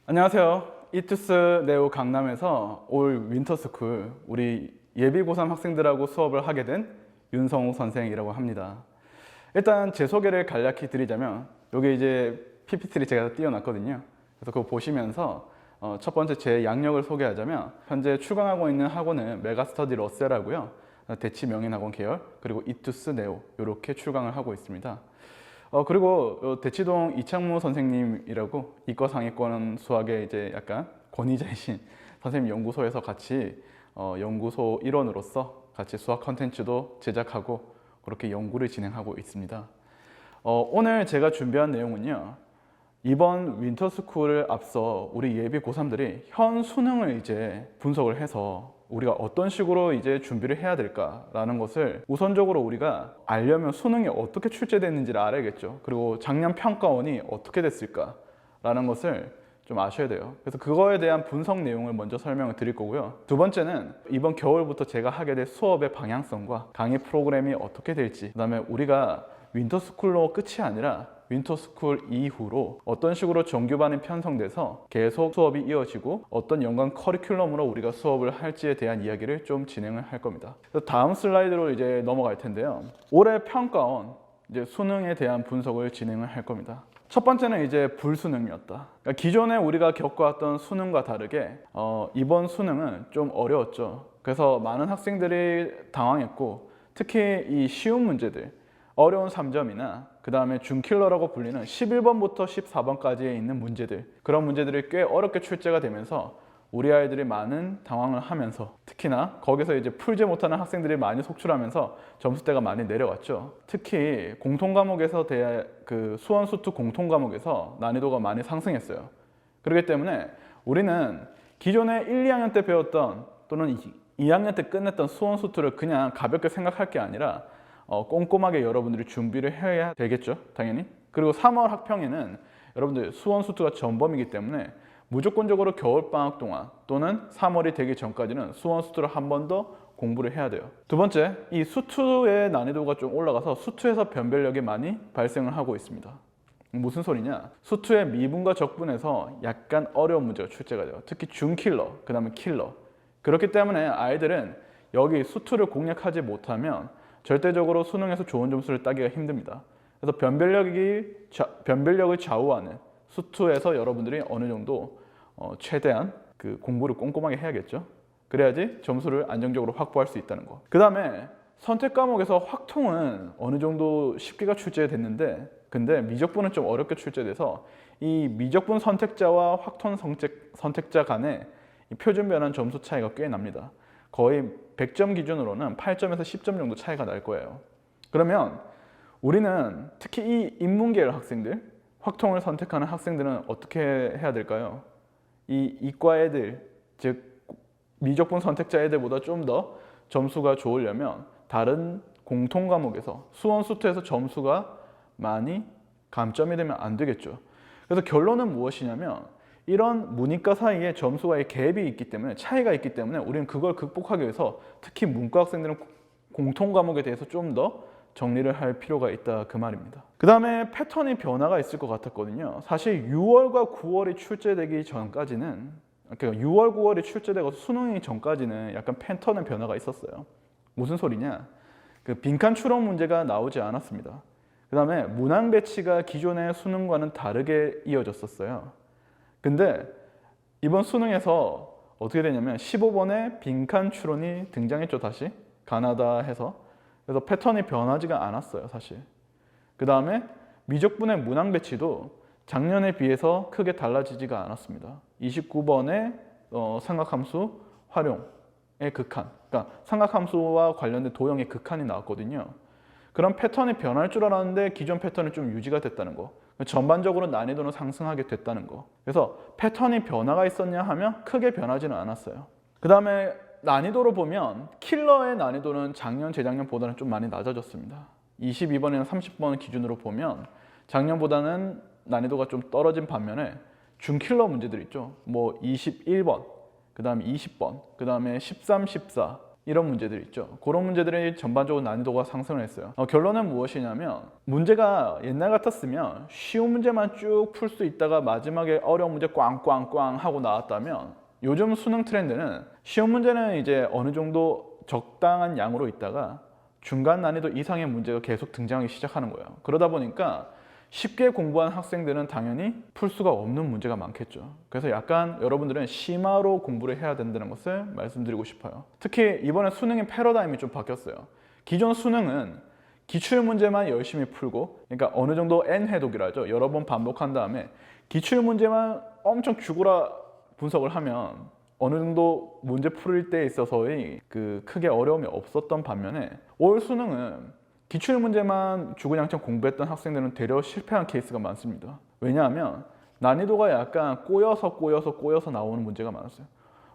안녕하세요. 이투스 네오 강남에서 올 윈터스쿨 우리 예비 고3 학생들하고 수업을 하게 된 윤성우 선생이라고 합니다. 일단 제 소개를 간략히 드리자면 여기 이제 PPT를 제가 띄워놨거든요. 그래서 그거 보시면서 첫 번째 제 양력을 소개하자면 현재 출강하고 있는 학원은 메가스터디 러셀하고요, 대치 명인학원 계열, 그리고 이투스 네오 이렇게 출강을 하고 있습니다. 그리고 대치동 이창무 선생님이라고 이과 상위권 수학의 이제 약간 권위자이신 선생님 연구소에서 같이 연구소 일원으로서 같이 수학 컨텐츠도 제작하고 그렇게 연구를 진행하고 있습니다. 오늘 제가 준비한 내용은요, 이번 윈터스쿨을 앞서 우리 예비 고3들이 현 수능을 이제 분석을 해서 우리가 어떤 식으로 이제 준비를 해야 될까라는 것을 우선적으로 우리가 알려면 수능이 어떻게 출제됐는지를 알아야겠죠. 그리고 작년 평가원이 어떻게 됐을까라는 것을 좀 아셔야 돼요. 그래서 그거에 대한 분석 내용을 먼저 설명을 드릴 거고요. 두 번째는 이번 겨울부터 제가 하게 될 수업의 방향성과 강의 프로그램이 어떻게 될지, 그 다음에 우리가 윈터스쿨로 끝이 아니라 윈터스쿨 이후로 어떤 식으로 정규반이 편성돼서 계속 수업이 이어지고 어떤 연관 커리큘럼으로 우리가 수업을 할지에 대한 이야기를 좀 진행을 할 겁니다. 그래서 다음 슬라이드로 이제 넘어갈 텐데요. 올해 평가원 이제 수능에 대한 분석을 진행을 할 겁니다. 첫 번째는 이제 불수능이었다. 그러니까 기존에 우리가 겪어왔던 수능과 다르게 이번 수능은 좀 어려웠죠. 그래서 많은 학생들이 당황했고, 특히 이 쉬운 문제들, 어려운 3점이나 그 다음에 준킬러라고 불리는 11번부터 14번까지에 있는 문제들, 그런 문제들이 꽤 어렵게 출제가 되면서 우리 아이들이 많은 당황을 하면서, 특히나 거기서 이제 풀지 못하는 학생들이 많이 속출하면서 점수대가 많이 내려왔죠. 특히 공통과목에서 그 수원수투 공통과목에서 난이도가 많이 상승했어요. 그렇기 때문에 우리는 기존에 1, 2학년 때 배웠던 또는 2학년 때 끝냈던 수원수투를 그냥 가볍게 생각할 게 아니라 꼼꼼하게 여러분들이 준비를 해야 되겠죠, 당연히. 그리고 3월 학평에는 여러분들 수원수투가 전범이기 때문에 무조건적으로 겨울방학 동안 또는 3월이 되기 전까지는 수원수투를 한 번 더 공부를 해야 돼요. 두 번째, 이 수투의 난이도가 좀 올라가서 수투에서 변별력이 많이 발생을 하고 있습니다. 무슨 소리냐? 수투의 미분과 적분에서 약간 어려운 문제가 출제가 돼요. 특히 준킬러, 그 다음에 킬러. 그렇기 때문에 아이들은 여기 수투를 공략하지 못하면 절대적으로 수능에서 좋은 점수를 따기가 힘듭니다. 그래서 변별력을 좌우하는 수투에서 여러분들이 어느 정도 최대한 그 공부를 꼼꼼하게 해야겠죠. 그래야지 점수를 안정적으로 확보할 수 있다는 거. 그 다음에 선택 과목에서 확통은 어느 정도 쉽게가 출제됐는데, 근데 미적분은 좀 어렵게 출제돼서 이 미적분 선택자와 확통 선택자 간의 이 표준 변환 점수 차이가 꽤 납니다. 거의 100점 기준으로는 8점에서 10점 정도 차이가 날 거예요. 그러면 우리는 특히 이 인문계열 학생들, 확통을 선택하는 학생들은 어떻게 해야 될까요? 이 이과 애들, 즉 미적분 선택자 애들보다 좀 더 점수가 좋으려면 다른 공통 과목에서 수원수투에서 점수가 많이 감점이 되면 안 되겠죠. 그래서 결론은 무엇이냐면, 이런 문이과 사이에 점수와의 갭이 있기 때문에, 차이가 있기 때문에 우리는 그걸 극복하기 위해서 특히 문과 학생들은 공통 과목에 대해서 좀 더 정리를 할 필요가 있다, 그 말입니다. 그 다음에 패턴이 변화가 있을 것 같았거든요. 사실 6월과 9월이 출제되기 전까지는, 그러니까 6월, 9월이 출제되고 수능이 전까지는 약간 패턴의 변화가 있었어요. 무슨 소리냐? 그 빈칸 추론 문제가 나오지 않았습니다. 그 다음에 문항 배치가 기존의 수능과는 다르게 이어졌었어요. 근데 이번 수능에서 어떻게 되냐면 15번에 빈칸 추론이 등장했죠, 다시. 가나다 해서. 그래서 패턴이 변하지가 않았어요, 사실. 그 다음에 미적분의 문항 배치도 작년에 비해서 크게 달라지지가 않았습니다. 29번에 삼각함수 활용의 극한, 그러니까 삼각함수와 관련된 도형의 극한이 나왔거든요. 그런 패턴이 변할 줄 알았는데 기존 패턴이 좀 유지가 됐다는 거. 전반적으로 난이도는 상승하게 됐다는 거. 그래서 패턴이 변화가 있었냐 하면 크게 변하지는 않았어요. 그 다음에 난이도로 보면 킬러의 난이도는 작년, 재작년보다는 좀 많이 낮아졌습니다. 22번이나 30번 기준으로 보면 작년보다는 난이도가 좀 떨어진 반면에 준킬러 문제들 있죠. 뭐 21번, 그 다음에 20번, 그 다음에 13, 14, 이런 문제들이 있죠. 그런 문제들이 전반적으로 난이도가 상승을 했어요. 결론은 무엇이냐면 문제가 옛날 같았으면 쉬운 문제만 쭉 풀 수 있다가 마지막에 어려운 문제 꽝꽝꽝 하고 나왔다면 요즘 수능 트렌드는 쉬운 문제는 이제 어느 정도 적당한 양으로 있다가 중간 난이도 이상의 문제가 계속 등장하기 시작하는 거예요. 그러다 보니까 쉽게 공부한 학생들은 당연히 풀 수가 없는 문제가 많겠죠. 그래서 약간 여러분들은 심화로 공부를 해야 된다는 것을 말씀드리고 싶어요. 특히 이번에 수능의 패러다임이 좀 바뀌었어요. 기존 수능은 기출문제만 열심히 풀고, 그러니까 어느 정도 N회독이라 하죠. 여러 번 반복한 다음에 기출문제만 엄청 죽어라 분석을 하면 어느 정도 문제 풀 때 있어서의 그 크게 어려움이 없었던 반면에 올 수능은 기출문제만 주구장창 공부했던 학생들은 되려 실패한 케이스가 많습니다. 왜냐하면 난이도가 약간 꼬여서 나오는 문제가 많았어요.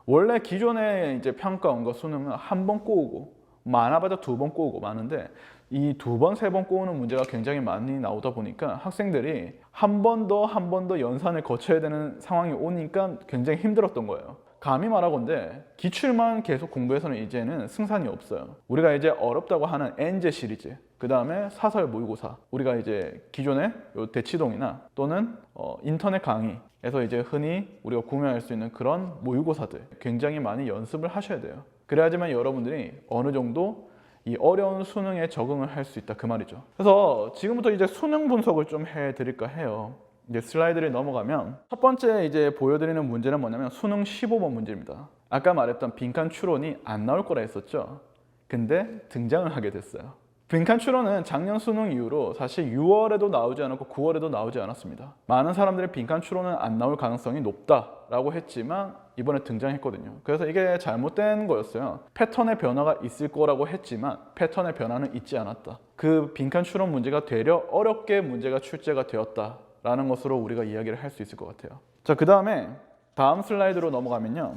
원래 기존에 이제 평가원 과 수능은 한 번 꼬우고 많아봤자 두 번 꼬우고 많은데 이 두 번, 세 번 꼬우는 문제가 굉장히 많이 나오다 보니까 학생들이 한 번 더 연산을 거쳐야 되는 상황이 오니까 굉장히 힘들었던 거예요. 감히 말하건대 기출만 계속 공부해서는 이제는 승산이 없어요. 우리가 이제 어렵다고 하는 N제 시리즈, 그 다음에 사설 모의고사, 우리가 이제 기존의 대치동이나 또는 인터넷 강의에서 이제 흔히 우리가 구매할 수 있는 그런 모의고사들 굉장히 많이 연습을 하셔야 돼요. 그래야지만 여러분들이 어느 정도 이 어려운 수능에 적응을 할 수 있다 그 말이죠. 그래서 지금부터 이제 수능 분석을 좀 해드릴까 해요. 이제 슬라이드를 넘어가면 첫 번째 이제 보여드리는 문제는 뭐냐면 수능 15번 문제입니다. 아까 말했던 빈칸 추론이 안 나올 거라 했었죠. 근데 등장을 하게 됐어요. 빈칸 추론은 작년 수능 이후로 사실 6월에도 나오지 않았고 9월에도 나오지 않았습니다. 많은 사람들이 빈칸 추론은 안 나올 가능성이 높다라고 했지만 이번에 등장했거든요. 그래서 이게 잘못된 거였어요. 패턴의 변화가 있을 거라고 했지만 패턴의 변화는 있지 않았다. 그 빈칸 추론 문제가 되려 어렵게 문제가 출제가 되었다 라는 것으로 우리가 이야기를 할 수 있을 것 같아요. 자, 그 다음에 다음 슬라이드로 넘어가면요.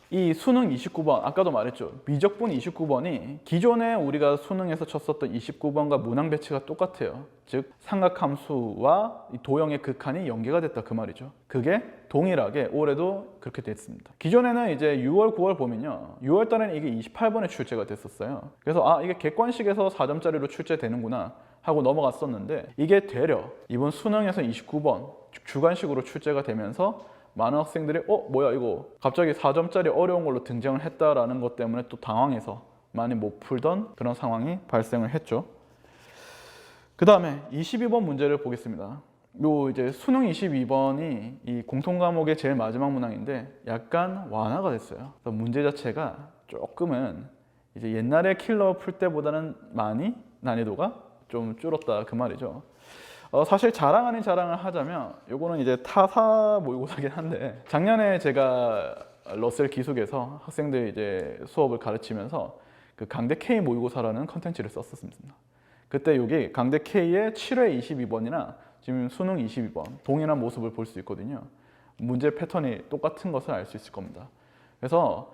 이 수능 29번, 아까도 말했죠. 미적분 29번이 기존에 우리가 수능에서 쳤었던 29번과 문항 배치가 똑같아요. 즉 삼각함수와 도형의 극한이 연계가 됐다 그 말이죠. 그게 동일하게 올해도 그렇게 됐습니다. 기존에는 이제 6월, 9월 보면요. 6월 달에는 이게 28번에 출제가 됐었어요. 그래서 이게 객관식에서 4점짜리로 출제되는구나 하고 넘어갔었는데 이게 되려 이번 수능에서 29번 주관식으로 출제가 되면서 많은 학생들이 뭐야 이거 갑자기 4점짜리 어려운 걸로 등장을 했다라는 것 때문에 또 당황해서 많이 못 풀던 그런 상황이 발생을 했죠. 그 다음에 22번 문제를 보겠습니다. 요 이제 수능 22번이 이 공통 과목의 제일 마지막 문항인데 약간 완화가 됐어요. 그래서 문제 자체가 조금은 이제 옛날에 킬러 풀 때보다는 많이 난이도가 좀 줄었다 그 말이죠. 사실 자랑 아닌 자랑을 하자면 요거는 이제 타사 모의고사긴 한데 작년에 제가 러셀 기숙에서 학생들 이제 수업을 가르치면서 그 강대 K 모의고사라는 컨텐츠를 썼었습니다. 그때 여기 강대 K의 7회 22번이나 지금 수능 22번 동일한 모습을 볼 수 있거든요. 문제 패턴이 똑같은 것을 알 수 있을 겁니다. 그래서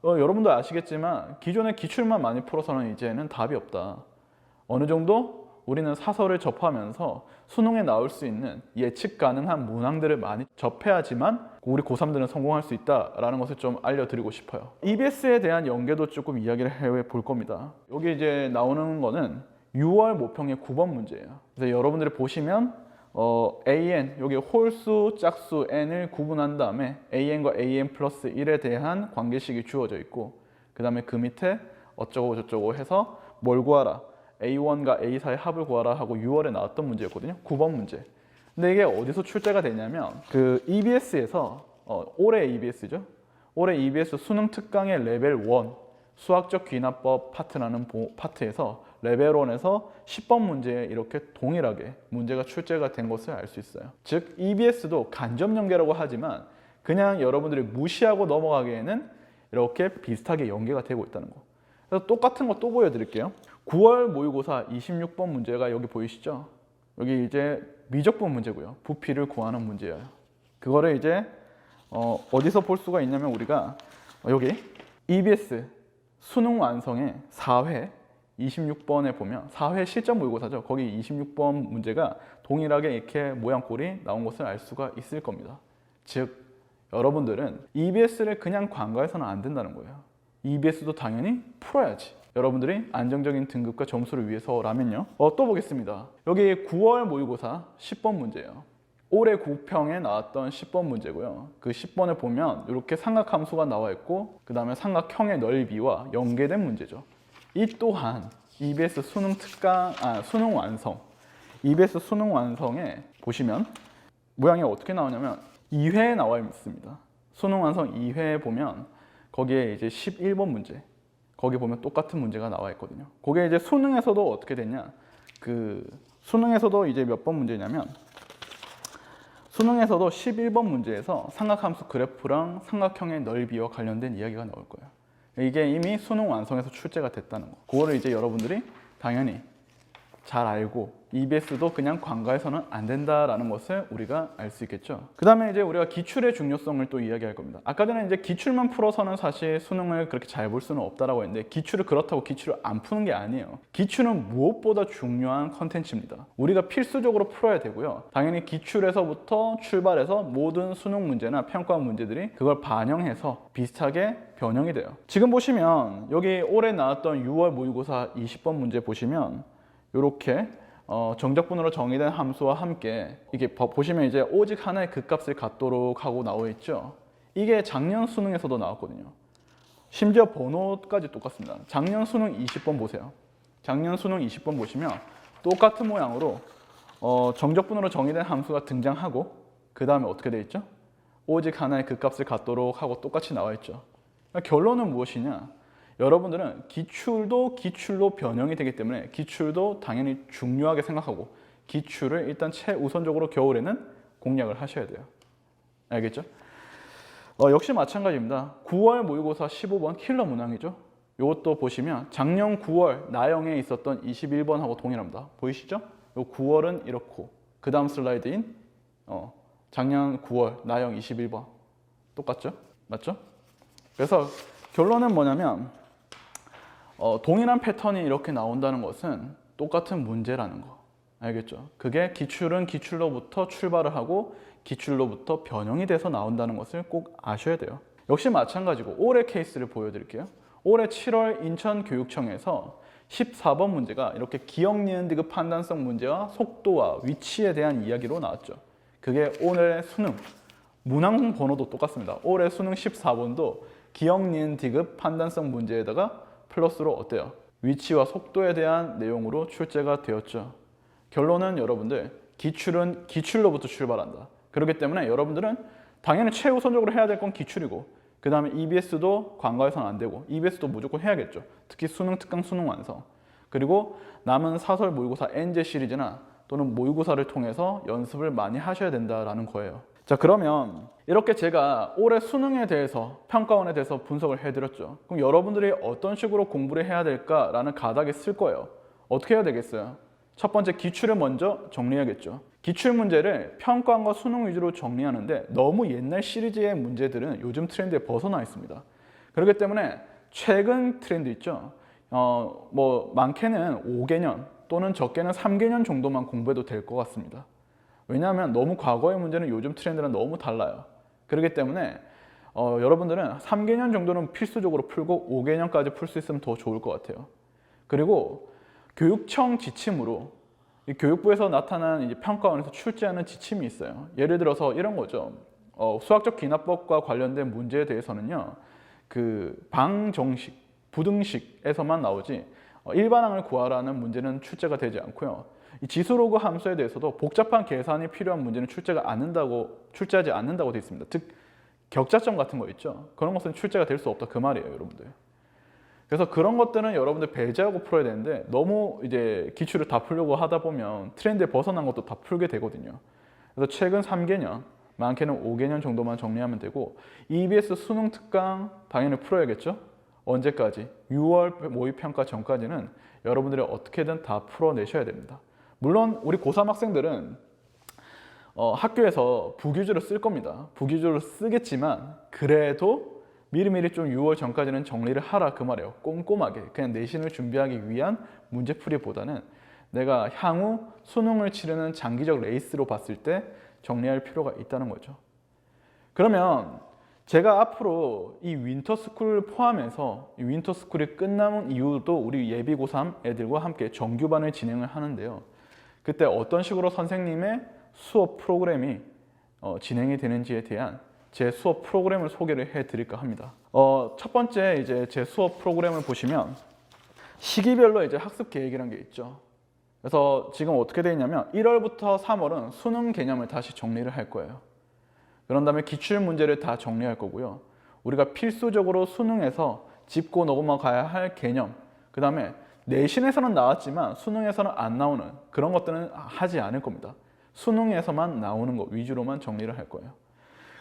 여러분도 아시겠지만 기존의 기출만 많이 풀어서는 이제는 답이 없다. 어느 정도 우리는 사설을 접하면서 수능에 나올 수 있는 예측 가능한 문항들을 많이 접해야지만 우리 고3들은 성공할 수 있다라는 것을 좀 알려드리고 싶어요. EBS에 대한 연계도 조금 이야기를 해볼 겁니다. 여기 이제 나오는 거는 6월 모평의 9번 문제예요. 그래서 여러분들이 보시면 AN, 여기 홀수, 짝수, N을 구분한 다음에 AN과 AN 플러스 1에 대한 관계식이 주어져 있고 그 다음에 그 밑에 어쩌고 저쩌고 해서 뭘 구하라 A1과 A 사이의 합을 구하라 하고 6월에 나왔던 문제였거든요. 9번 문제. 근데 이게 어디서 출제가 되냐면 그 EBS에서 올해 EBS죠. 올해 EBS 수능 특강의 레벨 1 수학적 귀납법 파트라는 파트에서 레벨 1에서 10번 문제에 이렇게 동일하게 문제가 출제가 된 것을 알 수 있어요. 즉 EBS도 간접 연계라고 하지만 그냥 여러분들이 무시하고 넘어가기에는 이렇게 비슷하게 연계가 되고 있다는 거. 그래서 똑같은 거 또 보여드릴게요. 9월 모의고사 26번 문제가 여기 보이시죠? 여기 이제 미적분 문제고요. 부피를 구하는 문제예요. 그거를 이제 어디서 볼 수가 있냐면 우리가 여기 EBS 수능 완성의 4회 26번에 보면 4회 실전 모의고사죠. 거기 26번 문제가 동일하게 이렇게 모양꼴이 나온 것을 알 수가 있을 겁니다. 즉 여러분들은 EBS를 그냥 간과해서는 안 된다는 거예요. EBS도 당연히 풀어야지. 여러분들이 안정적인 등급과 점수를 위해서라면요. 또 보겠습니다. 여기 9월 모의고사 10번 문제예요. 올해 9평에 나왔던 10번 문제고요. 그 10번을 보면 이렇게 삼각함수가 나와 있고 그 다음에 삼각형의 넓이와 연계된 문제죠. 이 또한 EBS 수능 수능 완성, EBS 수능 완성에 보시면 모양이 어떻게 나오냐면 2회에 나와 있습니다. 수능 완성 2회에 보면 거기에 이제 11번 문제, 거기 보면 똑같은 문제가 나와 있거든요. 그게 이제 수능에서도 어떻게 됐냐? 수능에서도 이제 몇 번 문제냐면 수능에서도 11번 문제에서 삼각함수 그래프랑 삼각형의 넓이와 관련된 이야기가 나올 거예요. 이게 이미 수능 완성에서 출제가 됐다는 거. 그거를 이제 여러분들이 당연히 잘 알고 EBS도 그냥 관과해서는 안 된다라는 것을 우리가 알 수 있겠죠. 그 다음에 이제 우리가 기출의 중요성을 또 이야기할 겁니다. 아까 전에 이제 기출만 풀어서는 사실 수능을 그렇게 잘 볼 수는 없다라고 했는데 기출을 그렇다고 기출을 안 푸는 게 아니에요. 기출은 무엇보다 중요한 컨텐츠입니다. 우리가 필수적으로 풀어야 되고요. 당연히 기출에서부터 출발해서 모든 수능 문제나 평가 문제들이 그걸 반영해서 비슷하게 변형이 돼요. 지금 보시면 여기 올해 나왔던 6월 모의고사 20번 문제 보시면 이렇게 정적분으로 정의된 함수와 함께 이게 보시면 이제 오직 하나의 극값을 갖도록 하고 나와 있죠. 이게 작년 수능에서도 나왔거든요. 심지어 번호까지 똑같습니다. 작년 수능 20번 보세요. 작년 수능 20번 보시면 똑같은 모양으로 정적분으로 정의된 함수가 등장하고 그 다음에 어떻게 돼 있죠? 오직 하나의 극값을 갖도록 하고 똑같이 나와 있죠. 그러니까 결론은 무엇이냐? 여러분들은 기출로 변형이 되기 때문에 기출도 당연히 중요하게 생각하고 기출을 일단 최우선적으로 겨울에는 공략을 하셔야 돼요. 알겠죠? 역시 마찬가지입니다. 9월 모의고사 15번 킬러 문항이죠. 이것도 보시면 작년 9월 나영에 있었던 21번하고 동일합니다. 보이시죠? 요 9월은 이렇고 그 다음 슬라이드인 작년 9월 나영 21번 똑같죠? 맞죠? 그래서 결론은 뭐냐면 동일한 패턴이 이렇게 나온다는 것은 똑같은 문제라는 거. 알겠죠? 그게 기출은 기출로부터 출발을 하고 기출로부터 변형이 돼서 나온다는 것을 꼭 아셔야 돼요. 역시 마찬가지고 올해 케이스를 보여드릴게요. 올해 7월 인천교육청에서 14번 문제가 이렇게 기억, 니은, 디귿 판단성 문제와 속도와 위치에 대한 이야기로 나왔죠. 그게 올해 수능, 문항 번호도 똑같습니다. 올해 수능 14번도 기억, 니은, 디귿 판단성 문제에다가 플러스로 어때요? 위치와 속도에 대한 내용으로 출제가 되었죠. 결론은 여러분들 기출은 기출로부터 출발한다. 그렇기 때문에 여러분들은 당연히 최우선적으로 해야 될 건 기출이고 그 다음에 EBS도 관과해서는 안 되고 EBS도 무조건 해야겠죠. 특히 수능 특강 수능 완성 그리고 남은 사설 모의고사 NJ 시리즈나 또는 모의고사를 통해서 연습을 많이 하셔야 된다라는 거예요. 자, 그러면 이렇게 제가 올해 수능에 대해서 평가원에 대해서 분석을 해드렸죠. 그럼 여러분들이 어떤 식으로 공부를 해야 될까라는 가닥이 쓸 거예요. 어떻게 해야 되겠어요? 첫 번째 기출을 먼저 정리해야겠죠. 기출 문제를 평가원과 수능 위주로 정리하는데 너무 옛날 시리즈의 문제들은 요즘 트렌드에 벗어나 있습니다. 그렇기 때문에 최근 트렌드 있죠. 많게는 5개년 또는 적게는 3개년 정도만 공부해도 될 것 같습니다. 왜냐하면 너무 과거의 문제는 요즘 트렌드랑 너무 달라요. 그렇기 때문에 여러분들은 3개년 정도는 필수적으로 풀고 5개년까지 풀 수 있으면 더 좋을 것 같아요. 그리고 교육청 지침으로 이 교육부에서 나타난 이제 평가원에서 출제하는 지침이 있어요. 예를 들어서 이런 거죠. 수학적 기납법과 관련된 문제에 대해서는요. 그 방정식, 부등식에서만 나오지 일반항을 구하라는 문제는 출제가 되지 않고요. 이 지수로그 함수에 대해서도 복잡한 계산이 필요한 문제는 출제하지 않는다고 되어 있습니다. 즉 격자점 같은 거 있죠. 그런 것은 출제가 될 수 없다 그 말이에요, 여러분들. 그래서 그런 것들은 여러분들 배제하고 풀어야 되는데 너무 이제 기출을 다 풀려고 하다 보면 트렌드에 벗어난 것도 다 풀게 되거든요. 그래서 최근 3개년, 많게는 5개년 정도만 정리하면 되고 EBS 수능 특강 당연히 풀어야겠죠. 언제까지? 6월 모의평가 전까지는 여러분들이 어떻게든 다 풀어내셔야 됩니다. 물론 우리 고3 학생들은 학교에서 부규주를 쓸 겁니다. 부규주를 쓰겠지만 그래도 미리미리 좀 6월 전까지는 정리를 하라 그 말이에요. 꼼꼼하게 그냥 내신을 준비하기 위한 문제풀이보다는 내가 향후 수능을 치르는 장기적 레이스로 봤을 때 정리할 필요가 있다는 거죠. 그러면 제가 앞으로 이 윈터스쿨 포함해서 이 윈터스쿨이 끝나는 이후도 우리 예비 고3 애들과 함께 정규반을 진행을 하는데요. 그때 어떤 식으로 선생님의 수업 프로그램이 진행이 되는지에 대한 제 수업 프로그램을 소개를 해드릴까 합니다. 첫 번째 이제 제 수업 프로그램을 보시면 시기별로 이제 학습 계획이라는 게 있죠. 그래서 지금 어떻게 되어 있냐면 1월부터 3월은 수능 개념을 다시 정리를 할 거예요. 그런 다음에 기출 문제를 다 정리할 거고요. 우리가 필수적으로 수능에서 짚고 넘어가야 할 개념, 그 다음에 내신에서는 나왔지만 수능에서는 안 나오는 그런 것들은 하지 않을 겁니다. 수능에서만 나오는 것 위주로만 정리를 할 거예요.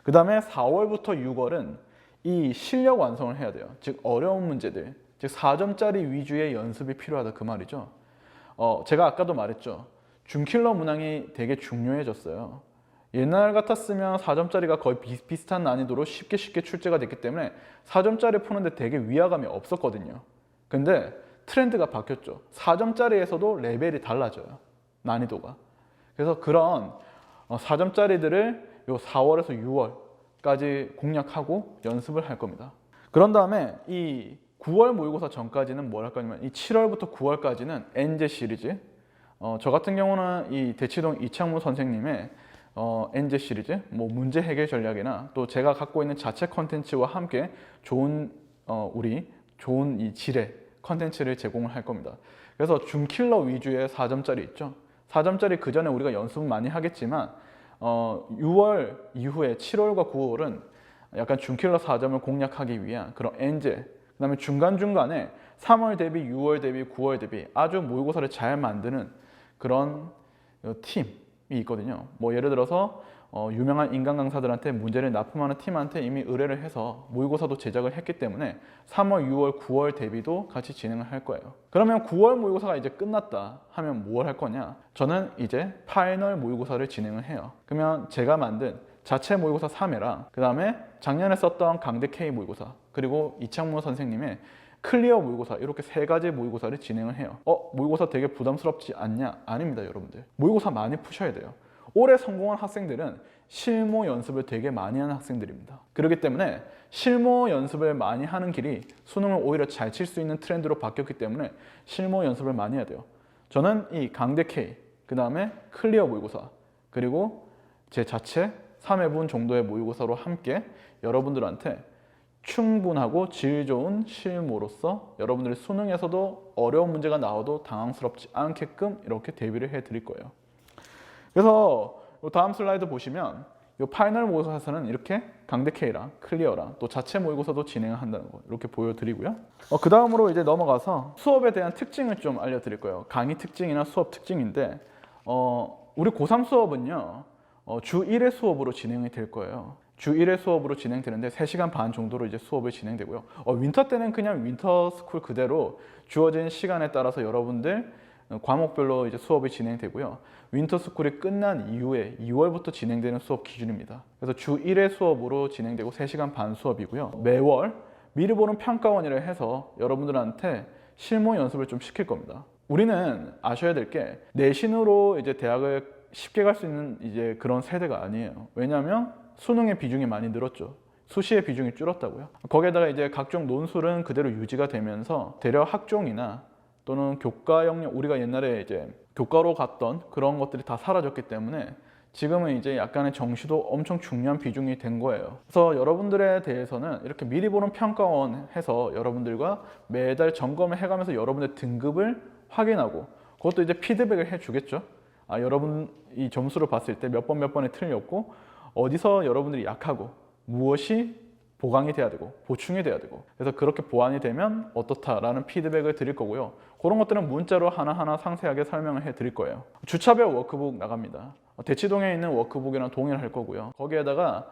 그 다음에 4월부터 6월은 이 실력 완성을 해야 돼요. 즉 어려운 문제들, 즉 4점짜리 위주의 연습이 필요하다 그 말이죠. 제가 아까도 말했죠. 준킬러 문항이 되게 중요해졌어요. 옛날 같았으면 4점짜리가 거의 비슷비슷한 난이도로 쉽게 출제가 됐기 때문에 4점짜리 푸는데 되게 위화감이 없었거든요. 근데 트렌드가 바뀌었죠. 4점짜리에서도 레벨이 달라져요. 난이도가. 그래서 그런 4점짜리들을 요 4월에서 6월까지 공략하고 연습을 할 겁니다. 그런 다음에 이 9월 모의고사 전까지는 뭘 할 거냐면 이 7월부터 9월까지는 엔제 시리즈. 저 같은 경우는 이 대치동 이창무 선생님의 엔제 시리즈, 뭐 문제 해결 전략이나 또 제가 갖고 있는 자체 컨텐츠와 함께 좋은 좋은 이 질의 컨텐츠를 제공을 할 겁니다. 그래서 준킬러 위주의 4점짜리 있죠. 4점짜리 그 전에 우리가 연습은 많이 하겠지만 6월 이후에 7월과 9월은 약간 준킬러 4점을 공략하기 위한 그런 엔제, 그 다음에 중간중간에 3월 대비, 6월 대비, 9월 대비 아주 모의고사를 잘 만드는 그런 팀이 있거든요. 뭐 예를 들어서 유명한 인간 강사들한테 문제를 납품하는 팀한테 이미 의뢰를 해서 모의고사도 제작을 했기 때문에 3월, 6월, 9월 대비도 같이 진행을 할 거예요. 그러면 9월 모의고사가 이제 끝났다 하면 뭘 할 거냐? 저는 이제 파이널 모의고사를 진행을 해요. 그러면 제가 만든 자체 모의고사 3회랑 그 다음에 작년에 썼던 강대 K 모의고사 그리고 이창무 선생님의 클리어 모의고사 이렇게 세 가지 모의고사를 진행을 해요. 모의고사 되게 부담스럽지 않냐? 아닙니다, 여러분들. 모의고사 많이 푸셔야 돼요. 올해 성공한 학생들은 실무 연습을 되게 많이 하는 학생들입니다. 그렇기 때문에 실무 연습을 많이 하는 길이 수능을 오히려 잘 칠 수 있는 트렌드로 바뀌었기 때문에 실무 연습을 많이 해야 돼요. 저는 이 강대 K, 그 다음에 클리어 모의고사, 그리고 제 자체 3회분 정도의 모의고사로 함께 여러분들한테 충분하고 질 좋은 실무로서 여러분들이 수능에서도 어려운 문제가 나와도 당황스럽지 않게끔 이렇게 대비를 해 드릴 거예요. 그래서 다음 슬라이드 보시면 이 파이널 모의고사에서는 이렇게 강대 K랑 클리어랑 또 자체 모의고사도 진행을 한다는 거 이렇게 보여드리고요. 그 다음으로 이제 넘어가서 수업에 대한 특징을 좀 알려드릴 거예요. 강의 특징이나 수업 특징인데 우리 고3 수업은요 주 1회 수업으로 진행이 될 거예요. 주 1회 수업으로 진행되는데 3시간 반 정도로 이제 수업이 진행되고요. 윈터 때는 그냥 윈터 스쿨 그대로 주어진 시간에 따라서 여러분들 과목별로 이제 수업이 진행되고요. 윈터 스쿨이 끝난 이후에 2월부터 진행되는 수업 기준입니다. 그래서 주 1회 수업으로 진행되고 3시간 반 수업이고요. 매월 미리 보는 평가원이라 해서 여러분들한테 실무 연습을 좀 시킬 겁니다. 우리는 아셔야 될 게 내신으로 이제 대학을 쉽게 갈 수 있는 이제 그런 세대가 아니에요. 왜냐하면 수능의 비중이 많이 늘었죠. 수시의 비중이 줄었다고요. 거기에다가 이제 각종 논술은 그대로 유지가 되면서 대려 학종이나 또는 교과 영역, 우리가 옛날에 이제 교과로 갔던 그런 것들이 다 사라졌기 때문에 지금은 이제 약간의 정시도 엄청 중요한 비중이 된 거예요. 그래서 여러분들에 대해서는 이렇게 미리 보는 평가원 해서 여러분들과 매달 점검을 해가면서 여러분의 등급을 확인하고 그것도 이제 피드백을 해주겠죠. 여러분 이 점수를 봤을 때 몇 번에 틀렸고 어디서 여러분들이 약하고 무엇이 보강이 돼야 되고 보충이 돼야 되고 그래서 그렇게 보완이 되면 어떻다라는 피드백을 드릴 거고요. 그런 것들은 문자로 하나하나 상세하게 설명을 해 드릴 거예요. 주차별 워크북 나갑니다. 대치동에 있는 워크북이랑 동일할 거고요. 거기에다가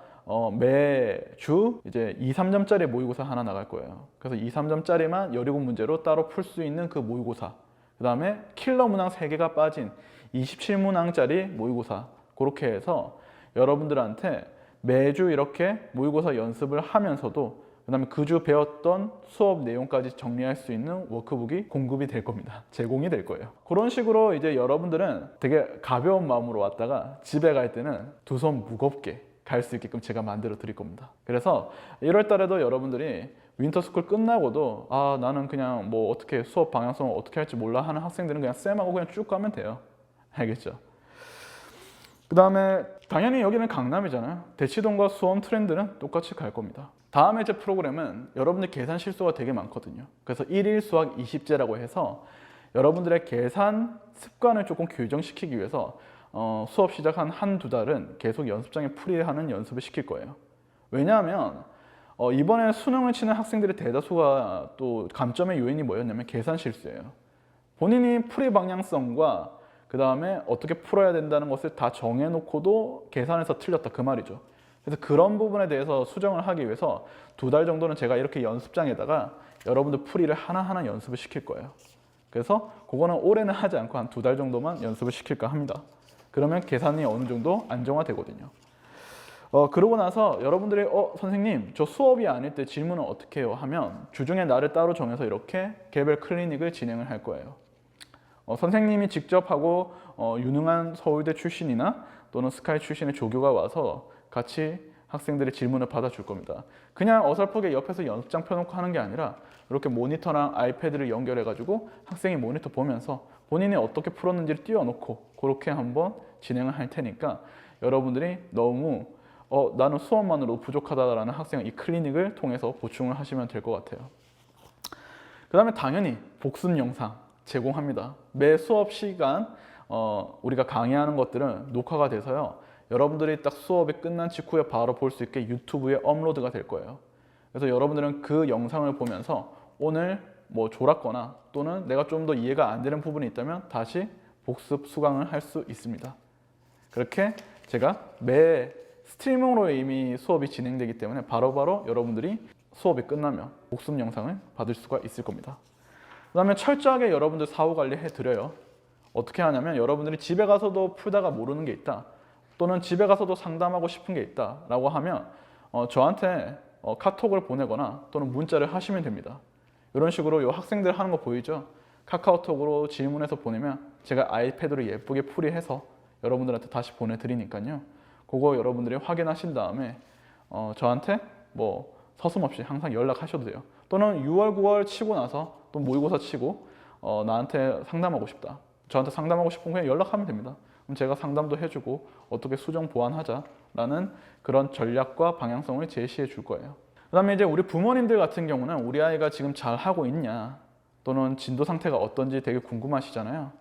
매주 이제 2, 3점짜리 모의고사 하나 나갈 거예요. 그래서 2, 3점짜리만 17문제로 따로 풀 수 있는 그 모의고사, 그 다음에 킬러 문항 3개가 빠진 27문항짜리 모의고사, 그렇게 해서 여러분들한테 매주 이렇게 모의고사 연습을 하면서도 그 다음에 그 주 배웠던 수업 내용까지 정리할 수 있는 워크북이 공급이 될 겁니다. 제공이 될 거예요. 그런 식으로 이제 여러분들은 되게 가벼운 마음으로 왔다가 집에 갈 때는 두 손 무겁게 갈 수 있게끔 제가 만들어 드릴 겁니다. 그래서 1월 달에도 여러분들이 윈터스쿨 끝나고도 나는 그냥 뭐 어떻게 수업 방향성을 어떻게 할지 몰라 하는 학생들은 그냥 쌤하고 그냥 쭉 가면 돼요. 알겠죠? 그 다음에 당연히 여기는 강남이잖아요. 대치동과 수원 트렌드는 똑같이 갈 겁니다. 다음에 제 프로그램은 여러분들 계산 실수가 되게 많거든요. 그래서 1일 수학 20제라고 해서 여러분들의 계산 습관을 조금 교정시키기 위해서 수업 시작 한두 달은 계속 연습장에 풀이하는 연습을 시킬 거예요. 왜냐하면 이번에 수능을 치는 학생들의 대다수가 또 감점의 요인이 뭐였냐면 계산 실수예요. 본인이 풀이 방향성과 그 다음에 어떻게 풀어야 된다는 것을 다 정해놓고도 계산해서 틀렸다 그 말이죠. 그래서 그런 부분에 대해서 수정을 하기 위해서 두 달 정도는 제가 이렇게 연습장에다가 여러분들 풀이를 하나하나 연습을 시킬 거예요. 그래서 그거는 올해는 하지 않고 한 두 달 정도만 연습을 시킬까 합니다. 그러면 계산이 어느 정도 안정화되거든요. 그러고 나서 여러분들이 선생님 저 수업이 아닐 때 질문은 어떻게 해요? 하면 주중에 날을 따로 정해서 이렇게 개별 클리닉을 진행을 할 거예요. 선생님이 직접 하고 유능한 서울대 출신이나 또는 스카이 출신의 조교가 와서 같이 학생들의 질문을 받아줄 겁니다. 그냥 어설프게 옆에서 연습장 펴놓고 하는 게 아니라 이렇게 모니터랑 아이패드를 연결해가지고 학생이 모니터 보면서 본인이 어떻게 풀었는지를 띄워놓고 그렇게 한번 진행을 할 테니까 여러분들이 너무 나는 수업만으로 부족하다라는 학생은 이 클리닉을 통해서 보충을 하시면 될 것 같아요. 그 다음에 당연히 복습 영상 제공합니다. 매 수업 시간 우리가 강의하는 것들은 녹화가 돼서요. 여러분들이 딱 수업이 끝난 직후에 바로 볼 수 있게 유튜브에 업로드가 될 거예요. 그래서 여러분들은 그 영상을 보면서 오늘 뭐 졸았거나 또는 내가 좀 더 이해가 안 되는 부분이 있다면 다시 복습 수강을 할 수 있습니다. 그렇게 제가 매 스트리밍으로 이미 수업이 진행되기 때문에 바로바로 여러분들이 수업이 끝나면 복습 영상을 받을 수가 있을 겁니다. 그 다음에 철저하게 여러분들 사후 관리 해드려요. 어떻게 하냐면 여러분들이 집에 가서도 풀다가 모르는 게 있다 또는 집에 가서도 상담하고 싶은 게 있다 라고 하면 저한테 카톡을 보내거나 또는 문자를 하시면 됩니다. 이런 식으로 이 학생들 하는 거 보이죠? 카카오톡으로 질문해서 보내면 제가 아이패드로 예쁘게 풀이해서 여러분들한테 다시 보내드리니까요. 그거 여러분들이 확인하신 다음에 저한테 뭐 서슴없이 항상 연락하셔도 돼요. 또는 6월, 9월 치고 나서 또 모의고사 치고 나한테 상담하고 싶다. 저한테 상담하고 싶으면 그냥 연락하면 됩니다. 그럼 제가 상담도 해주고 어떻게 수정 보완하자라는 그런 전략과 방향성을 제시해 줄 거예요. 그 다음에 이제 우리 부모님들 같은 경우는 우리 아이가 지금 잘 하고 있냐 또는 진도 상태가 어떤지 되게 궁금하시잖아요.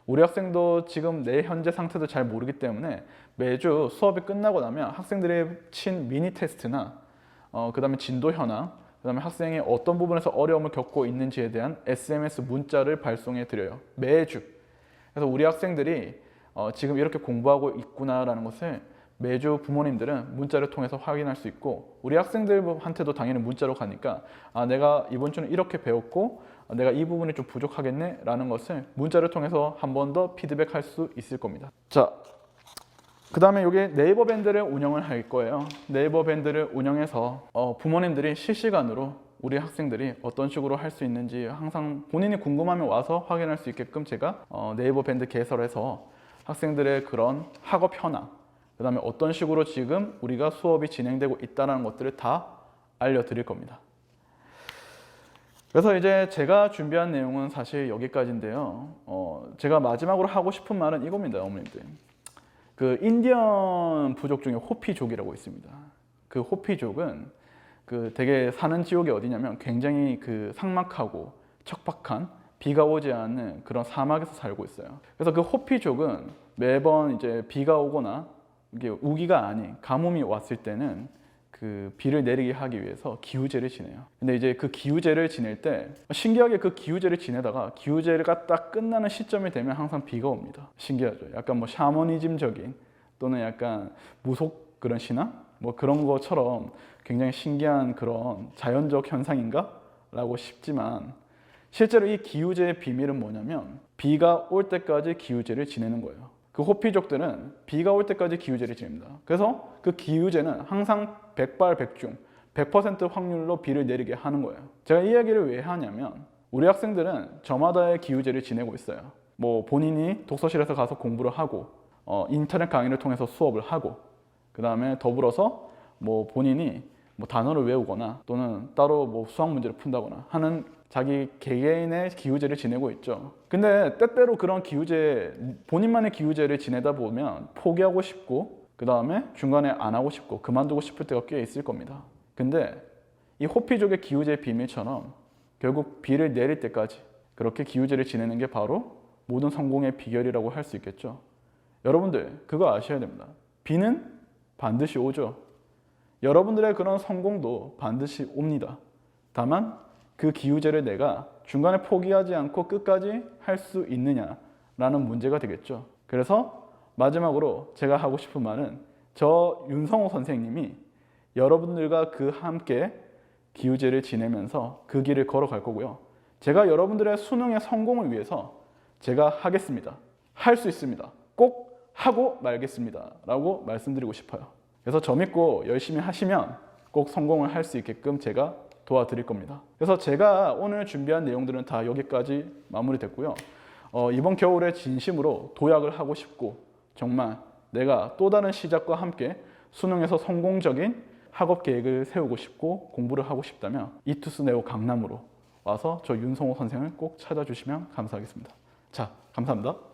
우리 학생도 지금 내 현재 상태도 잘 모르기 때문에 매주 수업이 끝나고 나면 학생들이 친 미니 테스트나 그 다음에 진도 현황, 그 다음에 학생이 어떤 부분에서 어려움을 겪고 있는지에 대한 SMS 문자를 발송해 드려요. 매주. 그래서 우리 학생들이 지금 이렇게 공부하고 있구나라는 것을 매주 부모님들은 문자를 통해서 확인할 수 있고 우리 학생들한테도 당연히 문자로 가니까 내가 이번 주는 이렇게 배웠고 내가 이 부분이 좀 부족하겠네 라는 것을 문자를 통해서 한 번 더 피드백할 수 있을 겁니다. 자, 그 다음에 여기 네이버 밴드를 운영을 할 거예요. 네이버 밴드를 운영해서 부모님들이 실시간으로 우리 학생들이 어떤 식으로 할 수 있는지 항상 본인이 궁금하면 와서 확인할 수 있게끔 제가 네이버 밴드 개설해서 학생들의 그런 학업 현황, 그 다음에 어떤 식으로 지금 우리가 수업이 진행되고 있다는 것들을 다 알려드릴 겁니다. 그래서 이제 제가 준비한 내용은 사실 여기까지인데요. 제가 마지막으로 하고 싶은 말은 이겁니다, 어머님들. 그 인디언 부족 중에 호피족이라고 있습니다. 그 호피족은 그 되게 사는 지역이 어디냐면 굉장히 그 삭막하고 척박한 비가 오지 않는 그런 사막에서 살고 있어요. 그래서 그 호피족은 매번 이제 비가 오거나 이게 우기가 아닌 가뭄이 왔을 때는 그 비를 내리게 하기 위해서 기우제를 지내요. 근데 이제 그 기우제를 지낼 때 신기하게 그 기우제를 지내다가 기우제가 딱 끝나는 시점이 되면 항상 비가 옵니다. 신기하죠. 약간 뭐 샤머니즘적인 또는 약간 무속 그런 신앙 뭐 그런 것처럼 굉장히 신기한 그런 자연적 현상인가? 라고 싶지만 실제로 이 기우제의 비밀은 뭐냐면 비가 올 때까지 기우제를 지내는 거예요. 그 호피족들은 비가 올 때까지 기우제를 지냅니다. 그래서 그 기우제는 항상 백발백중 100% 확률로 비를 내리게 하는 거예요. 제가 이 이야기를 왜 하냐면 우리 학생들은 저마다의 기우제를 지내고 있어요. 뭐 본인이 독서실에서 가서 공부를 하고 인터넷 강의를 통해서 수업을 하고 그 다음에 더불어서 뭐 본인이 뭐 단어를 외우거나 또는 따로 뭐 수학 문제를 푼다거나 하는 자기 개개인의 기후제를 지내고 있죠. 근데 때때로 그런 기후제, 본인만의 기후제를 지내다 보면 포기하고 싶고 그 다음에 중간에 안 하고 싶고 그만두고 싶을 때가 꽤 있을 겁니다. 근데 이 호피족의 기후제의 비밀처럼 결국 비를 내릴 때까지 그렇게 기후제를 지내는 게 바로 모든 성공의 비결이라고 할 수 있겠죠. 여러분들 그거 아셔야 됩니다. 비는 반드시 오죠. 여러분들의 그런 성공도 반드시 옵니다. 다만 그 기후제를 내가 중간에 포기하지 않고 끝까지 할 수 있느냐라는 문제가 되겠죠. 그래서 마지막으로 제가 하고 싶은 말은 저 윤성호 선생님이 여러분들과 그 함께 기후제를 지내면서 그 길을 걸어갈 거고요. 제가 여러분들의 수능의 성공을 위해서 제가 하겠습니다. 할 수 있습니다. 꼭 하고 말겠습니다. 라고 말씀드리고 싶어요. 그래서 저 믿고 열심히 하시면 꼭 성공을 할 수 있게끔 제가 도와드릴 겁니다. 그래서 제가 오늘 준비한 내용들은 다 여기까지 마무리됐고요. 이번 겨울에 진심으로 도약을 하고 싶고 정말 내가 또 다른 시작과 함께 수능에서 성공적인 학업 계획을 세우고 싶고 공부를 하고 싶다면 이투스 네오 강남으로 와서 저 윤성호 선생을 꼭 찾아주시면 감사하겠습니다. 자, 감사합니다.